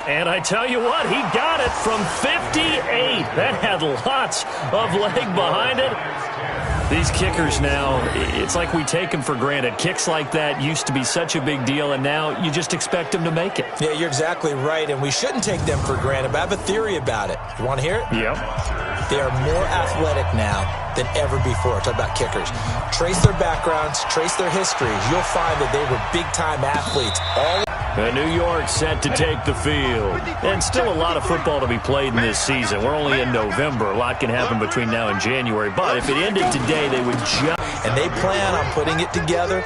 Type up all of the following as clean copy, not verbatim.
And I tell you what, he got it from 58. That had lots of leg behind it. These kickers now, it's like we take them for granted. Kicks like that used to be such a big deal, and now you just expect them to make it. Yeah, you're exactly right, and we shouldn't take them for granted, but I have a theory about it. You want to hear it? Yep. They are more athletic now than ever before. Talk about kickers. Trace their backgrounds, trace their histories. You'll find that they were big-time athletes. New York set to take the field. And still a lot of football to be played in this season. We're only in November. A lot can happen between now and January. But if it ended today, they would jump. And they plan on putting it together,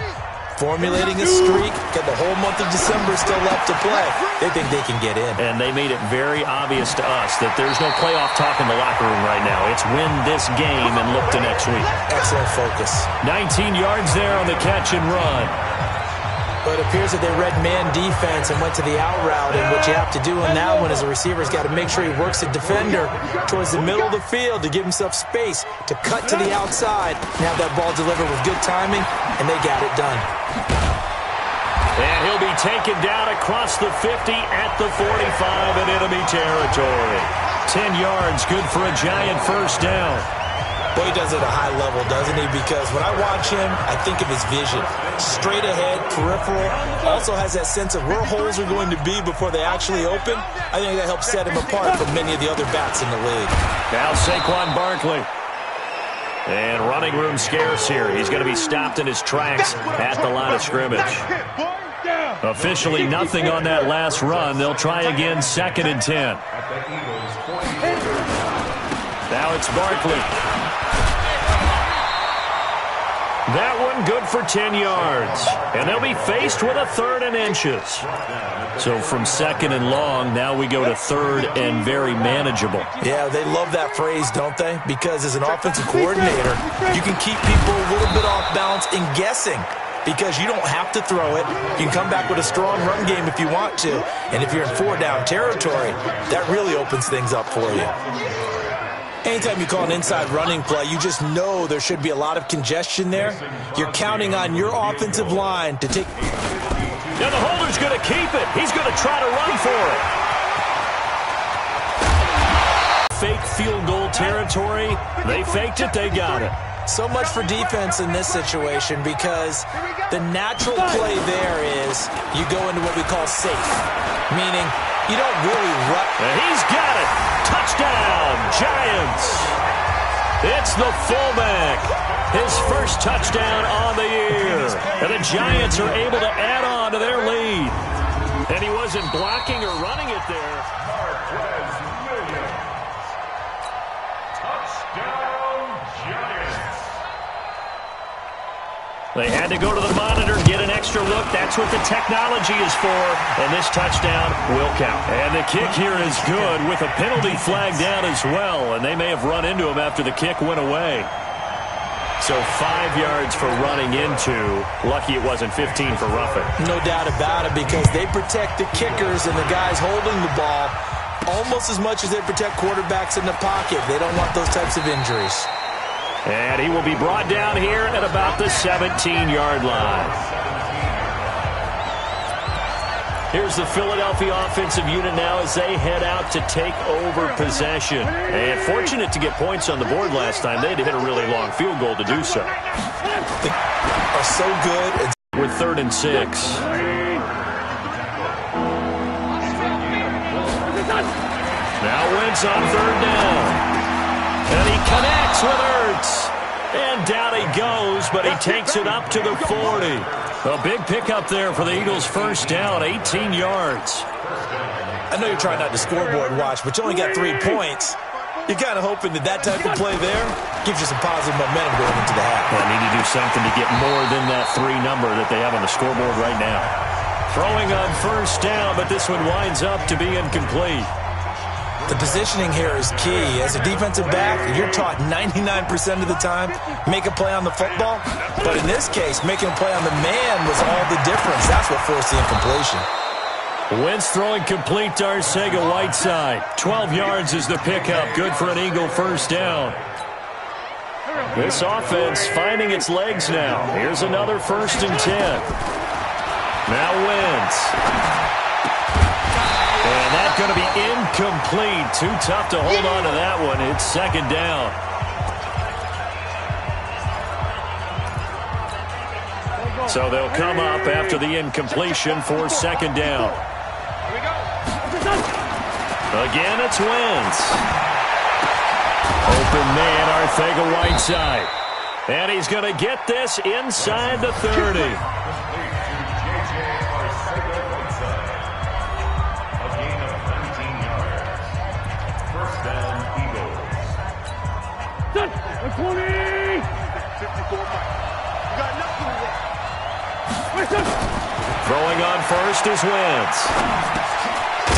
formulating a streak. Got the whole month of December still left to play. They think they can get in. And they made it very obvious to us that there's no playoff talk in the locker room right now. It's win this game and look to next week. Excellent focus. 19 yards there on the catch and run. But it appears that they read man defense and went to the out route, and what you have to do on that one is the receiver's got to make sure he works the defender towards the middle of the field to give himself space to cut to the outside and have that ball delivered with good timing, and they got it done. And he'll be taken down across the 50 at the 45 in enemy territory. 10 yards, good for a giant first down. Boy, he does it at a high level, doesn't he? Because when I watch him, I think of his vision. Straight ahead, peripheral. Also has that sense of where holes are going to be before they actually open. I think that helps set him apart from many of the other bats in the league. Now Saquon Barkley. And running room scarce here. He's going to be stopped in his tracks at the line of scrimmage. Officially nothing on that last run. They'll try again, 2nd and 10. Now it's Barkley. That one good for 10 yards. And they'll be faced with a 3rd and inches. So from 2nd and long, now we go to 3rd and very manageable. Yeah, they love that phrase, don't they? Because as an offensive coordinator, you can keep people a little bit off balance and guessing. Because you don't have to throw it. You can come back with a strong run game if you want to. And if you're in 4-down territory, that really opens things up for you. Anytime you call an inside running play, you just know there should be a lot of congestion there. You're counting on your offensive line to take... Now the holder's going to keep it. He's going to try to run for it. Fake field goal territory. They faked it. They got it. So much for defense in this situation because the natural play there is you go into what we call safe, meaning you don't really run. And he's got it. Touchdown, Giants. It's the fullback. His first touchdown on the year. And the Giants are able to add on to their lead. And he wasn't blocking or running it there. They had to go to the monitor, get an extra look. That's what the technology is for. And this touchdown will count. And the kick here is good with a penalty flag down as well. And they may have run into him after the kick went away. So 5 yards for running into. Lucky it wasn't 15 for roughing. No doubt about it because they protect the kickers and the guys holding the ball almost as much as they protect quarterbacks in the pocket. They don't want those types of injuries. And he will be brought down here at about the 17-yard line. Here's the Philadelphia offensive unit now as they head out to take over possession. And fortunate to get points on the board last time. They had to hit a really long field goal to do so. They are so good. With 3rd and 6. Now Wentz on 3rd down. And he connects with Ertz. And down he goes, but he takes it up to the 40. A big pickup there for the Eagles' first down, 18 yards. I know you're trying not to scoreboard watch, but you only got 3 points. You're kind of hoping that type of play there gives you some positive momentum going into the half. Well, they need to do something to get more than that 3 number that they have on the scoreboard right now. Throwing on first down, but this one winds up to be incomplete. The positioning here is key. As a defensive back, you're taught 99% of the time, make a play on the football. But in this case, making a play on the man was all the difference. That's what forced the incompletion. Wentz throwing complete to Arcega-Whiteside. 12 yards is the pickup. Good for an Eagle first down. This offense finding its legs now. Here's another 1st and 10. Now Wentz. And that going to be incomplete. Too tough to hold on to that one. It's second down. So they'll come up after the incompletion for second down. Again, it's Wentz. Open man, Arcega-Whiteside. And he's going to get this inside the 30. Throwing on first is Wentz.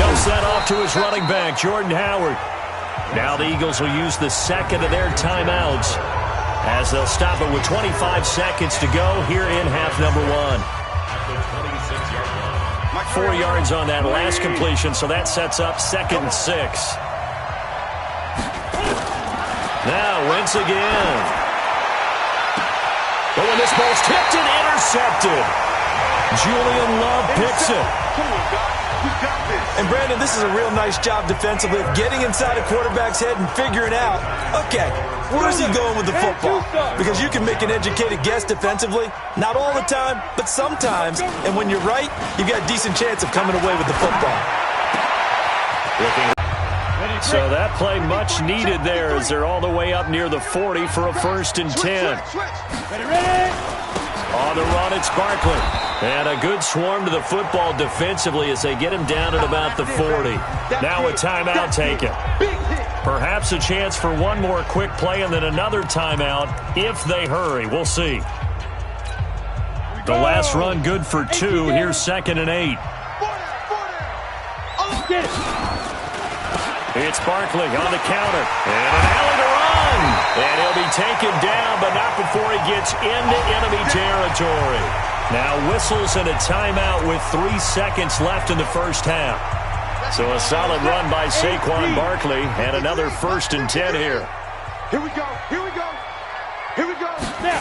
Dumps that off to his running back, Jordan Howard. Now the Eagles will use the second of their timeouts as they'll stop it with 25 seconds to go here in half number one. 4 yards on that last completion, so that sets up 2nd and 6. Now Wentz again. But when this ball's tipped and intercepted, Julian Love picks it. And, Brandon, this is a real nice job defensively of getting inside a quarterback's head and figuring out, okay, where's he going with the football? Because you can make an educated guess defensively. Not all the time, but sometimes. And when you're right, you've got a decent chance of coming away with the football. So that play much needed there as they're all the way up near the 40 for a 1st and 10. On the run, it's Barkley. And a good swarm to the football defensively as they get him down at about the 40. Now a timeout taken. Perhaps a chance for one more quick play and then another timeout if they hurry. We'll see. The last run good for 2. Here's 2nd and 8. It's Barkley on the counter. And an alley to run. And he'll be taken down, but not before he gets into enemy territory. Now whistles and a timeout with 3 seconds left in the first half. So a solid run by Saquon Barkley and another 1st and 10 here. Here we go. Here we go. Here we go. Now.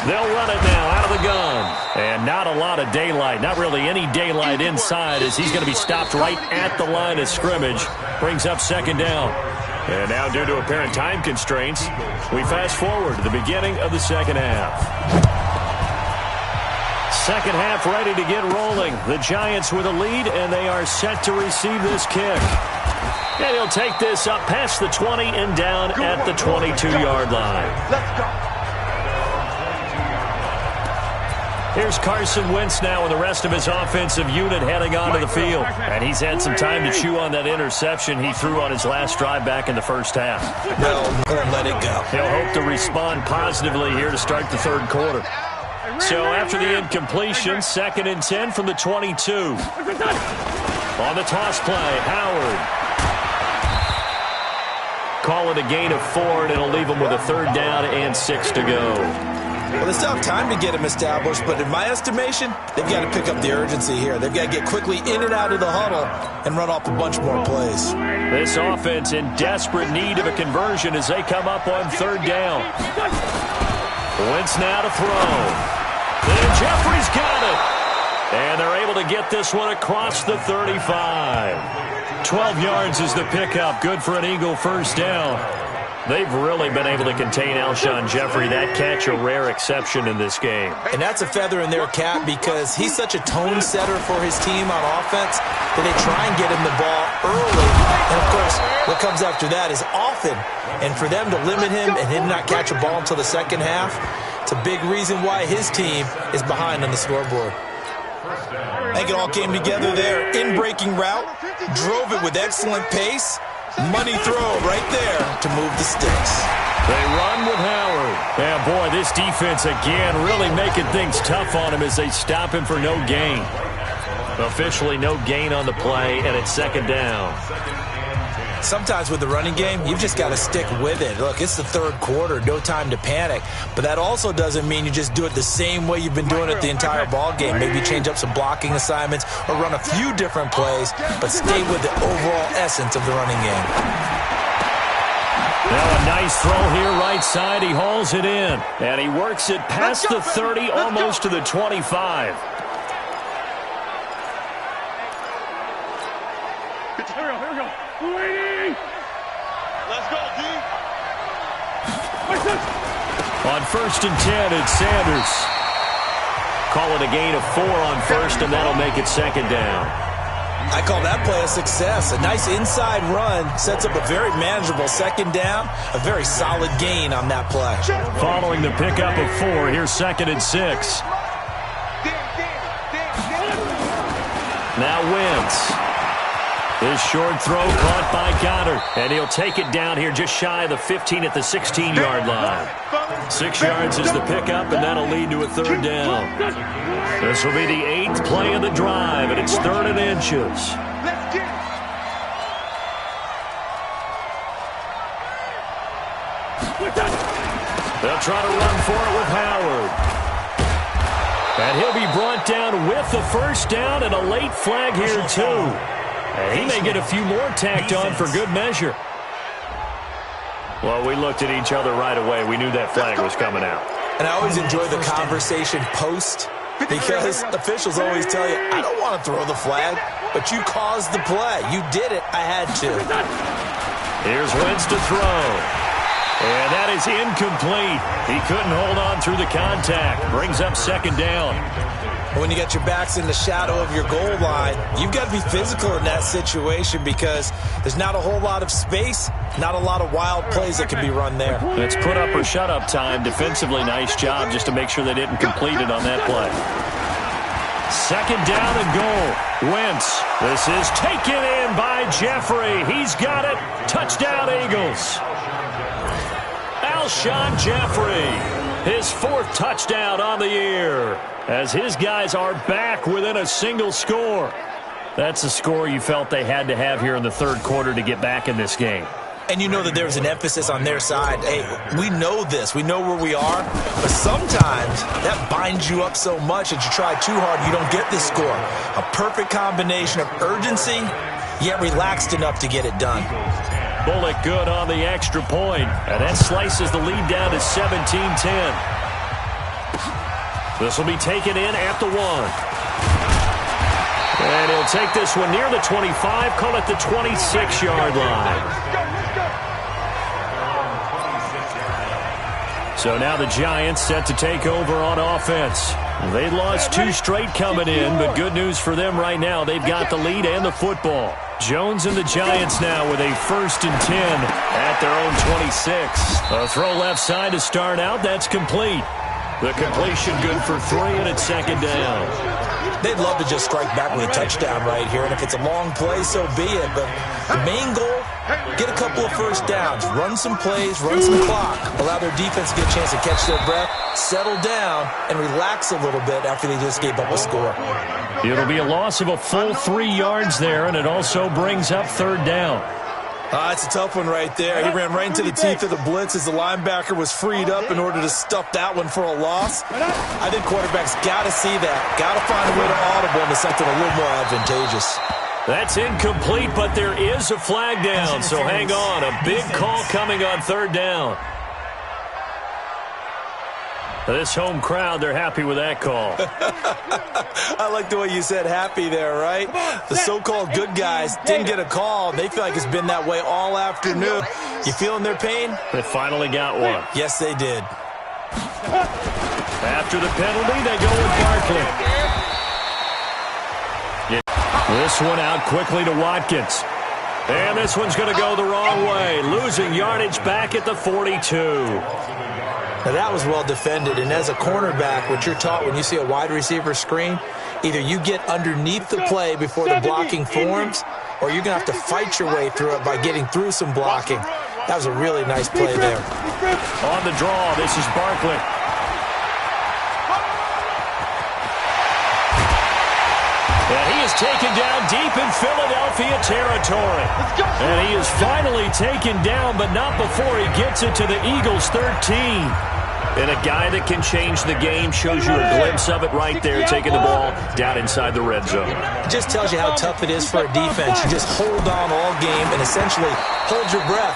They'll run it now out of the gun. And not a lot of daylight. Not really any daylight inside as he's going to be stopped right at the line of scrimmage. Brings up 2nd down. And now due to apparent time constraints, we fast forward to the beginning of the 2nd half. Second half ready to get rolling. The Giants with a lead, and they are set to receive this kick. And he'll take this up past the 20 and down at the 22-yard line. Let's go. Here's Carson Wentz now with the rest of his offensive unit heading onto the field. And he's had some time to chew on that interception he threw on his last drive back in the first half. No, won't let it go. He'll hope to respond positively here to start the 3rd quarter. So after the incompletion, 2nd and 10 from the 22. On the toss play, Howard. Call it a gain of 4, and it'll leave him with a 3rd down and 6 to go. Well, they still have time to get him established, but in my estimation, they've got to pick up the urgency here. They've got to get quickly in and out of the huddle and run off a bunch more plays. This offense in desperate need of a conversion as they come up on 3rd down. Wentz now to throw. And Jeffrey's got it. And they're able to get this one across the 35. 12 yards is the pickup. Good for an Eagle 1st down. They've really been able to contain Alshon Jeffrey. That catch a rare exception in this game. And that's a feather in their cap because he's such a tone setter for his team on offense that they try and get him the ball early. And, of course, what comes after that is often. And for them to limit him and him not catch a ball until the 2nd half, it's a big reason why his team is behind on the scoreboard. I think it all came together there. In-breaking route, drove it with excellent pace. Money throw right there to move the sticks. They run with Howard. Yeah, boy, this defense again really making things tough on him as they stop him for no gain. Officially no gain on the play, and it's 2nd down. Sometimes with the running game, you've just got to stick with it. Look, it's the 3rd quarter, no time to panic. But that also doesn't mean you just do it the same way you've been doing it the entire ball game. Maybe change up some blocking assignments or run a few different plays, but stay with the overall essence of the running game. Now a nice throw here right side. He hauls it in, and he works it past the 30, almost to the 25. Here we go. Waiting. Let's go, D. On 1st and 10, it's Sanders. Call it a gain of 4 on 1st, and that'll make it 2nd down. I call that play a success. A nice inside run sets up a very manageable 2nd down. A very solid gain on that play. Following the pickup of 4, here's 2nd and 6. Now Wentz. His short throw caught by Goddard, and he'll take it down here just shy of the 15 at the 16-yard line. 6 yards is the pickup, and that'll lead to a 3rd down. This will be the 8th play of the drive, and it's 3rd and inches. They'll try to run for it with Howard. And he'll be brought down with the 1st down and a late flag here, too. And he may get a few more tacked on for good measure. Well, we looked at each other right away. We knew that flag was coming out. And I always enjoy the conversation post, because officials always tell you, I don't want to throw the flag, but you caused the play. You did it. I had to. Here's Wentz to throw. And that is incomplete. He couldn't hold on through the contact. Brings up 2nd down. When you got your backs in the shadow of your goal line, you've got to be physical in that situation because there's not a whole lot of space, not a lot of wild plays that can be run there. It's put up or shut up time. Defensively, nice job just to make sure they didn't complete it on that play. 2nd down and goal. Wentz. This is taken in by Jeffrey. He's got it. Touchdown, Eagles. Alshon Jeffrey. His 4th touchdown on the year, as his guys are back within a single score. That's a score you felt they had to have here in the 3rd quarter to get back in this game. And you know that there's an emphasis on their side. Hey, we know this. We know where we are. But sometimes that binds you up so much that you try too hard, you don't get this score. A perfect combination of urgency, yet relaxed enough to get it done. Bullock good on the extra point, and that slices the lead down to 17-10. This will be taken in at the 1. And he'll take this one near the 25, call it the 26-yard line. So now the Giants set to take over on offense. They lost 2 straight coming in, but good news for them right now. They've got the lead and the football. Jones and the Giants now with a 1st and 10 at their own 26. A throw left side to start out. That's complete. The completion good for 3, and it's 2nd down. They'd love to just strike back with a touchdown right here, and if it's a long play, so be it. But the main goal, get a couple of 1st downs, run some plays, run some clock, allow their defense to get a chance to catch their breath, settle down, and relax a little bit after they just gave up a score. It'll be a loss of a full 3 yards there, and it also brings up 3rd down. It's a tough one right there. He ran right into the teeth of the blitz as the linebacker was freed up in order to stuff that one for a loss. I think quarterbacks got to see that, got to find a way to audible into something a little more advantageous. That's incomplete, but there is a flag down, so hang on. A big call coming on 3rd down. This home crowd, they're happy with that call. I like the way you said happy there, right? The so-called good guys didn't get a call. They feel like it's been that way all afternoon. You feeling their pain? They finally got one. Yes, they did. After the penalty, they go with Barkley. This one out quickly to Watkins. And this one's going to go the wrong way. Losing yardage back at the 42. Now, that was well defended, and as a cornerback, what you're taught when you see a wide receiver screen, either you get underneath the play before the blocking forms, or you're going to have to fight your way through it by getting through some blocking. That was a really nice play there. On the draw, this is Barkley. And he is taken down deep in Philadelphia territory. And he is finally taken down, but not before he gets it to the Eagles' 13. And a guy that can change the game, shows you a glimpse of it right there, taking the ball down inside the red zone. It just tells you how tough it is for a defense. You just hold on all game and essentially hold your breath.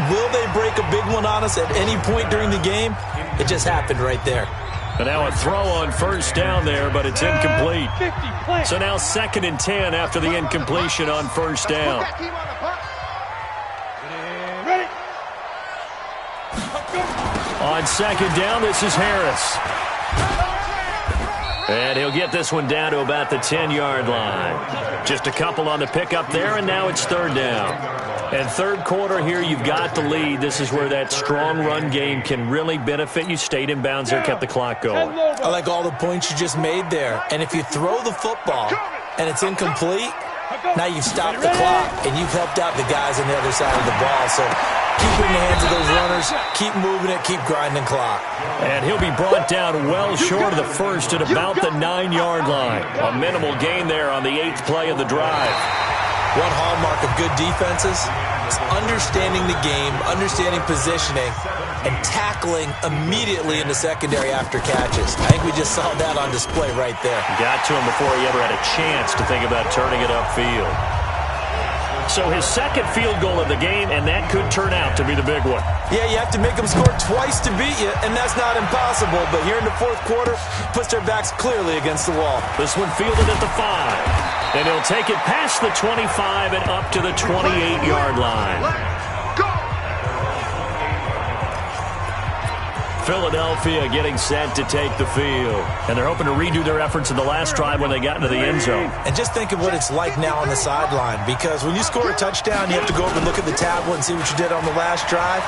Will they break a big one on us at any point during the game? It just happened right there. And now a throw on first down there, but it's incomplete. So now 2nd and 10 after the incompletion on first down. On 2nd down, this is Harris. And he'll get this one down to about the 10-yard line. Just a couple on the pickup there, and now it's 3rd down. And 3rd quarter here, you've got the lead. This is where that strong run game can really benefit you. Stayed in bounds there, kept the clock going. I like all the points you just made there. And if you throw the football and it's incomplete, now you've stopped the clock and you've helped out the guys on the other side of the ball. So keep it in the hands of those runners, keep moving it, keep grinding clock. And he'll be brought down well short of the first at about the 9-yard line. A minimal gain there on the 8th play of the drive. One hallmark of good defenses is understanding the game, understanding positioning, and tackling immediately in the secondary after catches. I think we just saw that on display right there. Got to him before he ever had a chance to think about turning it upfield. So his 2nd field goal of the game, and that could turn out to be the big one. Yeah, you have to make them score twice to beat you, and that's not impossible. But here in the 4th quarter, puts their backs clearly against the wall. This one fielded at the 5. And he'll take it past the 25 and up to the 28-yard line. Philadelphia getting set to take the field. And they're hoping to redo their efforts in the last drive when they got into the end zone. And just think of what it's like now on the sideline, because when you score a touchdown, you have to go over and look at the tablet and see what you did on the last drive.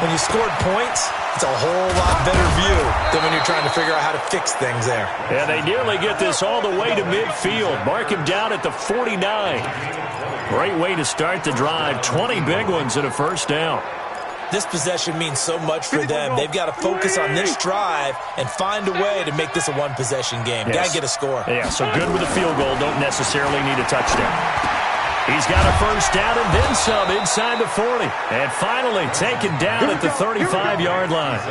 When you scored points, it's a whole lot better view than when you're trying to figure out how to fix things there. And they nearly get this all the way to midfield. Mark him down at the 49. Great way to start the drive. 20 big ones and a first down. This possession means so much for them. They've got to focus on this drive and find a way to make this a one-possession game. Yes. Got to get a score. Yeah, so good with a field goal. Don't necessarily need a touchdown. He's got a first down and then some inside the 40. And finally taken down at the 35-yard line.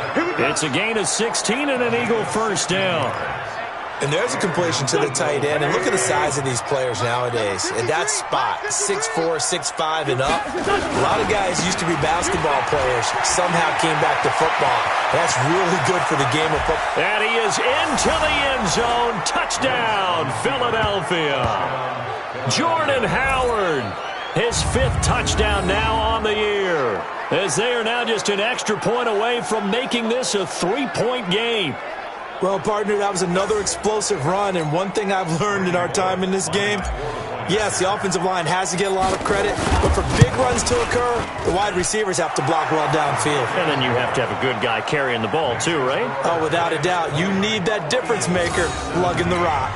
It's a gain of 16 and an Eagle first down. And there's a completion to the tight end. And look at the size of these players nowadays. At that spot, 6'4", 6'5", and up. A lot of guys used to be basketball players, somehow came back to football. That's really good for the game of football. And he is into the end zone. Touchdown, Philadelphia. Jordan Howard, his 5th touchdown now on the year, as they are now just an extra point away from making this a 3-point game. Well, partner, that was another explosive run, and one thing I've learned in our time in this game, yes, the offensive line has to get a lot of credit, but for big runs to occur, the wide receivers have to block well downfield. And then you have to have a good guy carrying the ball too, right? Oh, without a doubt. You need that difference maker lugging the rock.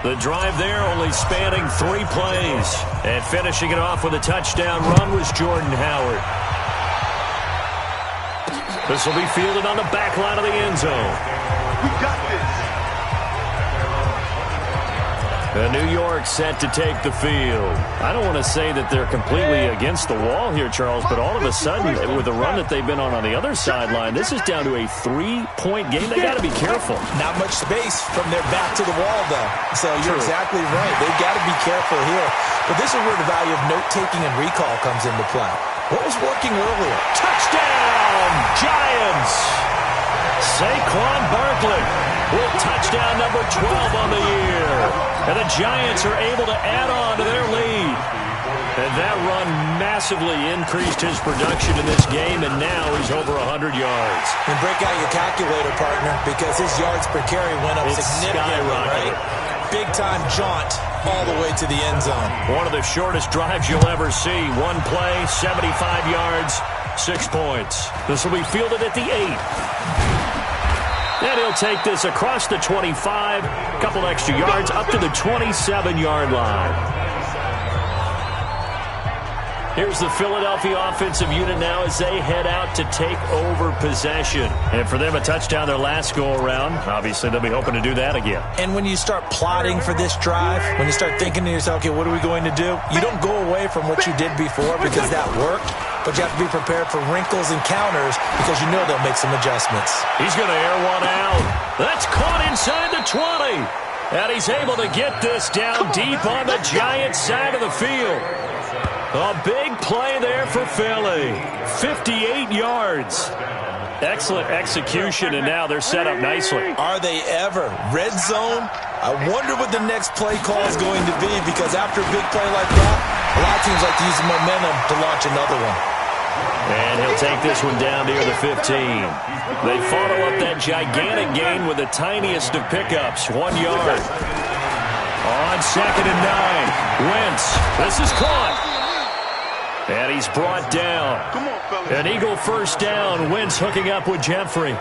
The drive there only spanning 3 plays. And finishing it off with a touchdown run was Jordan Howard. This will be fielded on the back line of the end zone. We got this. New York set to take the field. I don't want to say that they're completely against the wall here, Charles, but all of a sudden, with the run that they've been on the other sideline, this is down to a 3-point game. They got to be careful. Not much space from their back to the wall, though. So you're exactly right. They've got to be careful here. But this is where the value of note-taking and recall comes into play. What was working earlier? Touchdown, Giants! Saquon Barkley with touchdown number 12 on the year. And the Giants are able to add on to their lead. And that run massively increased his production in this game, and now he's over 100 yards. And break out your calculator, partner, because his yards per carry went up significantly, right? Big-time jaunt all the way to the end zone. One of the shortest drives you'll ever see. One play, 75 yards, 6 points. This will be fielded at the 8. And he'll take this across the 25, a couple extra yards, up to the 27-yard line. Here's the Philadelphia offensive unit now as they head out to take over possession. And for them, a touchdown their last go-around. Obviously, they'll be hoping to do that again. And when you start plotting for this drive, when you start thinking to yourself, okay, what are we going to do? You don't go away from what you did before because that worked. But you have to be prepared for wrinkles and counters because you know they'll make some adjustments. He's going to air one out. That's caught inside the 20. And he's able to get this down deep on the Giants side of the field. A big play there for Philly. 58 yards. Excellent execution, and now they're set up nicely. Are they ever? Red zone? I wonder what the next play call is going to be, because after a big play like that, a lot of teams like to use the momentum to launch another one. And he'll take this one down near the 15. They follow up that gigantic gain with the tiniest of pickups, 1 yard. On 2nd and 9, Wentz. This is caught. And he's brought down. An Eagle first down. Wentz hooking up with Jeffrey.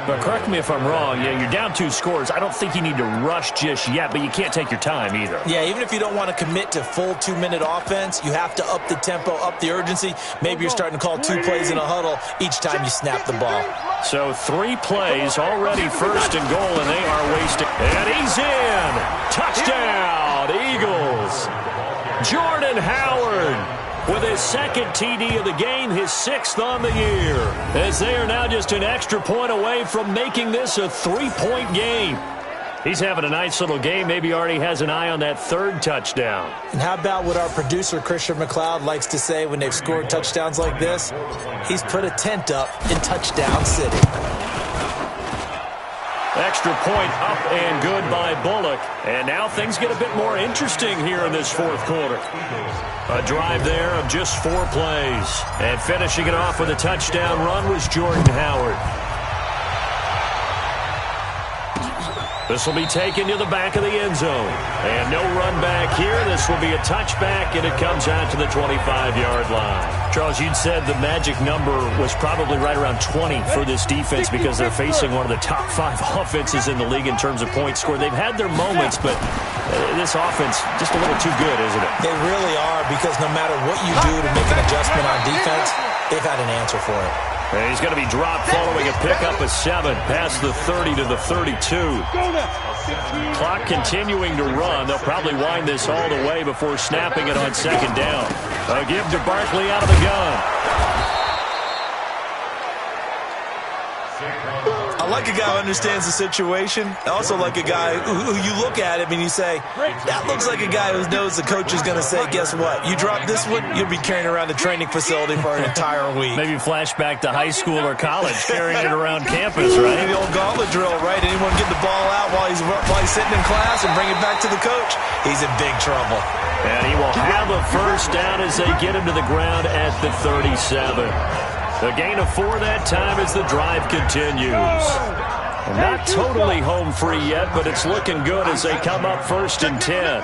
But correct me if I'm wrong. Yeah, you're down 2 scores. I don't think you need to rush just yet, but you can't take your time either. Yeah, even if you don't want to commit to full 2-minute offense, you have to up the tempo, up the urgency. Maybe you're starting to call 2 plays in a huddle each time you snap the ball. So 3 plays already, 1st and goal, and they are wasting. And he's in. Touchdown, Eagles. Jordan Howard with his 2nd TD of the game, his 6th on the year, as they are now just an extra point away from making this a 3-point game. He's having a nice little game. Maybe already has an eye on that 3rd touchdown. And how about what our producer, Christian McLeod, likes to say when they've scored touchdowns like this? He's put a tent up in Touchdown City. Extra point up and good by Bullock. And now things get a bit more interesting here in this 4th quarter. A drive there of just 4 plays. And finishing it off with a touchdown run was Jordan Howard. This will be taken to the back of the end zone. And no run back here. This will be a touchback, and it comes out to the 25-yard line. Charles, you'd said the magic number was probably right around 20 for this defense because they're facing one of the top 5 offenses in the league in terms of points scored. They've had their moments, but this offense just a little too good, isn't it? They really are, because no matter what you do to make an adjustment on defense, they've had an answer for it. And he's going to be dropped following a pickup of 7 past the 30 to the 32. Clock continuing to run. They'll probably wind this all the way before snapping it on 2nd down. A give to Barkley out of the gun. I like a guy who understands the situation. I also like a guy who you look at him and you say, that looks like a guy who knows the coach is going to say, guess what? You drop this one, you'll be carrying around the training facility for an entire week. Maybe flashback to high school or college, carrying it around campus, right? The old gauntlet drill, right? Anyone get the ball out while he's sitting in class and bring it back to the coach? He's in big trouble. And he will have a first down as they get him to the ground at the 37. A gain of 4 that time as the drive continues. Not totally home free yet, but it's looking good as they come up 1st and 10.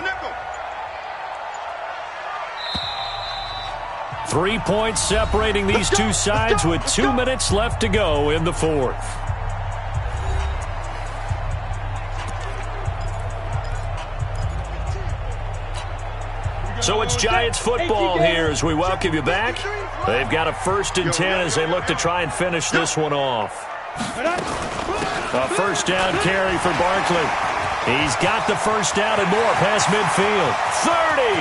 3 points separating these two sides with 2 minutes left to go in the 4th. So it's Giants football here as we welcome you back. They've got a 1st and 10 as they look to try and finish this one off. A first down carry for Barkley. He's got the first down and more past midfield. 30,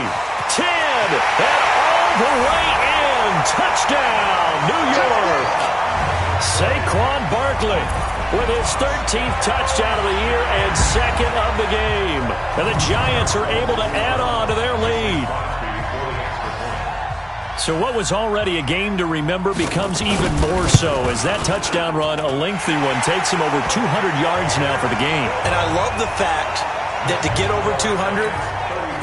10, and all the way in. Touchdown, New York. Saquon Barkley with his 13th touchdown of the year and 2nd of the game. And the Giants are able to add on to their lead. So what was already a game to remember becomes even more so as that touchdown run, a lengthy one, takes him over 200 yards now for the game. And I love the fact that to get over 200,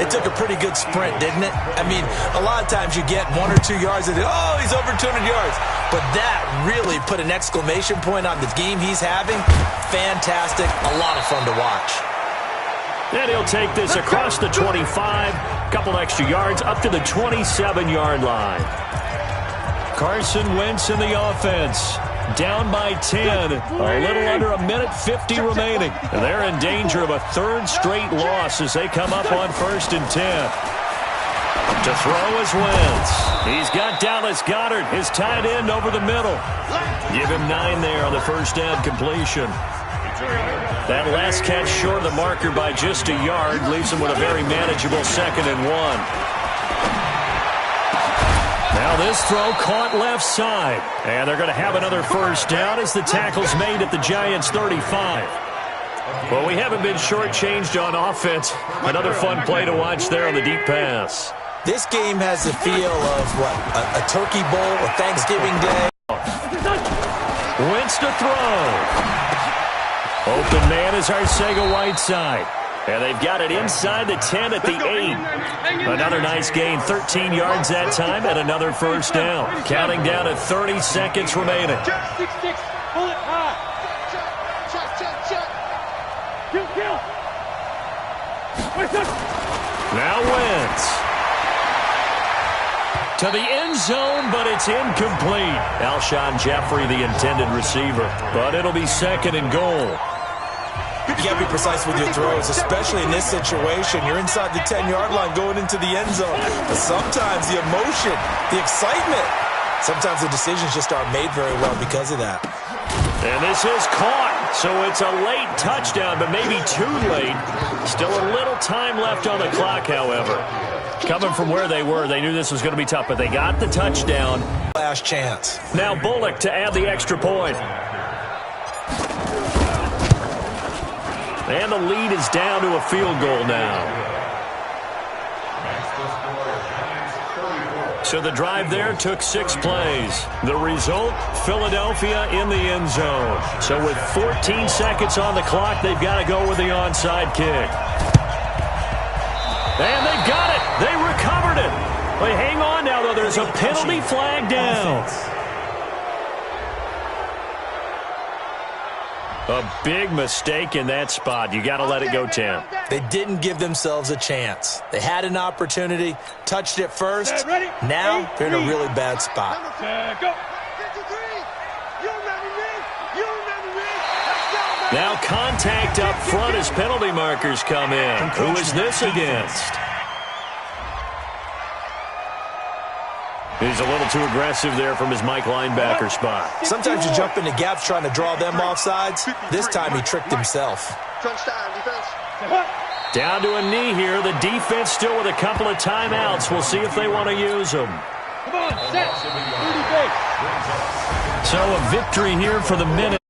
it took a pretty good sprint, didn't it? I mean, a lot of times you get 1 or 2 yards and oh, he's over 200 yards. But that really put an exclamation point on the game he's having. Fantastic. A lot of fun to watch. And he'll take this across the 25, a couple extra yards, up to the 27-yard line. Carson Wentz in the offense, down by 10, a little under a minute 50 remaining. And they're in danger of a 3rd straight loss as they come up on 1st and 10. To throw is Wentz. He's got Dallas Goedert, his tight end, over the middle. Give him 9 there on the first down completion. That last catch short of the marker by just a yard leaves him with a very manageable 2nd and 1. Now this throw caught left side. And they're going to have another first down as the tackle's made at the Giants' 35. Well, we haven't been shortchanged on offense. Another fun play to watch there on the deep pass. This game has the feel of, what, a turkey bowl, a Thanksgiving day? Wentz to throw. Open man is Arcega-Whiteside. And they've got it inside the 10 at the 8. Another nice gain, 13 yards that time, and another first down. Counting down to 30 seconds remaining. Pull it high. Kill. Now Wentz. To the end zone, but it's incomplete. Alshon Jeffrey, the intended receiver. But it'll be second and goal. You can't be precise with your throws, especially in this situation. You're inside the 10-yard line going into the end zone. But sometimes the emotion, the excitement, sometimes the decisions just aren't made very well because of that. And this is caught, so it's a late touchdown, but maybe too late. Still a little time left on the clock, however. Coming from where they were, they knew this was going to be tough, but they got the touchdown. Last chance. Now Bullock to add the extra point. And the lead is down to a field goal now. So the drive there took 6 plays. The result, Philadelphia in the end zone. So with 14 seconds on the clock, they've got to go with the onside kick. And they've got it. They recovered it. But hang on now, though. There's a penalty flag down. A big mistake in that spot. You got to let it go, Tim. They didn't give themselves a chance. They had an opportunity, touched it first. Now they're in a really bad spot. Now contact up front as penalty markers come in. Who is this against? He's a little too aggressive there from his Mike linebacker spot. Sometimes you jump into gaps trying to draw them off sides. This time he tricked himself. Down to a knee here. The defense still with a couple of timeouts. We'll see if they want to use them. Come on, set. So a victory here for the Minutes.